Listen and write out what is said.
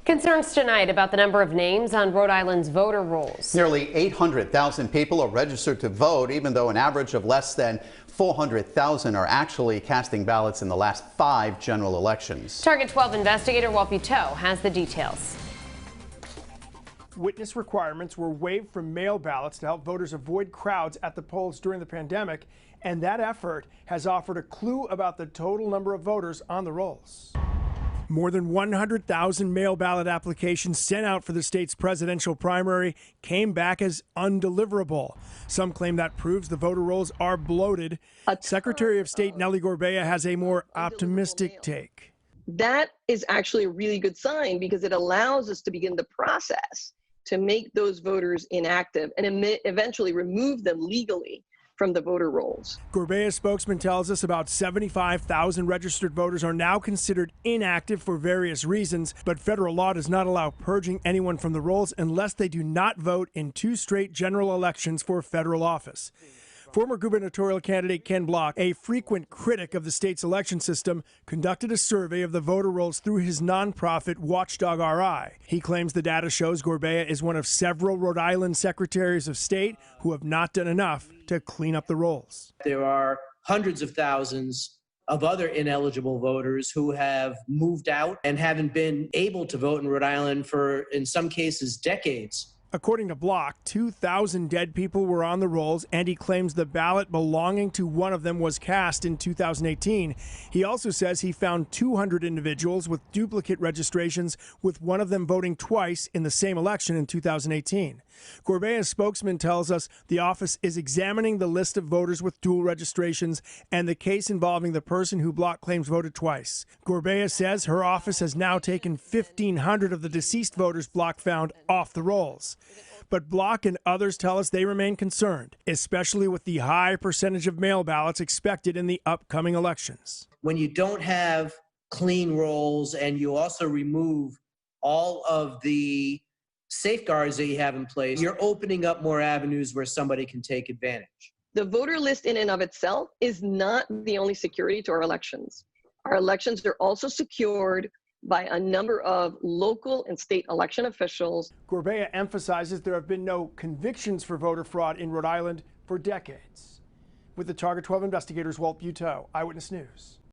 Concerns tonight about the number of names on Rhode Island's voter rolls. Nearly 800,000 people are registered to vote, even though an average of less than 400,000 are actually casting ballots in the last 5 general elections. Target 12 investigator Walt Buteau has the details. Witness requirements were waived from mail ballots to help voters avoid crowds at the polls during the pandemic, and that effort has offered a clue about the total number of voters on the rolls. More than 100,000 mail ballot applications sent out for the state's presidential primary came back as undeliverable. Some claim that proves the voter rolls are bloated. Secretary of State Nellie Gorbea has a more optimistic take. That is actually a really good sign because it allows us to begin the process to make those voters inactive and eventually remove them legally from the voter rolls. Gorbea's spokesman tells us about 75,000 registered voters are now considered inactive for various reasons, but federal law does not allow purging anyone from the rolls unless they do not vote in 2 straight general elections for federal office. Former gubernatorial candidate Ken Block, a frequent critic of the state's election system, conducted a survey of the voter rolls through his nonprofit Watchdog RI. He claims the data shows Gorbea is one of several Rhode Island secretaries of state who have not done enough to clean up the rolls. There are hundreds of thousands of other ineligible voters who have moved out and haven't been able to vote in Rhode Island for, in some cases, decades. According to Block, 2,000 dead people were on the rolls, and he claims the ballot belonging to one of them was cast in 2018. He also says he found 200 individuals with duplicate registrations, with one of them voting twice in the same election in 2018. Gorbea's spokesman tells us the office is examining the list of voters with dual registrations and the case involving the person who Block claims voted twice. Gorbea says her office has now taken 1,500 of the deceased voters Block found off the rolls. But Block and others tell us they remain concerned, especially with the high percentage of mail ballots expected in the upcoming elections. When you don't have clean rolls and you also remove all of the safeguards that you have in place, you're opening up more avenues where somebody can take advantage. The voter list in and of itself is not the only security to our elections. Our elections are also secured by a number of local and state election officials. Gorbea emphasizes there have been no convictions for voter fraud in Rhode Island for decades. With the Target 12 investigators, Walt Buteau, Eyewitness News.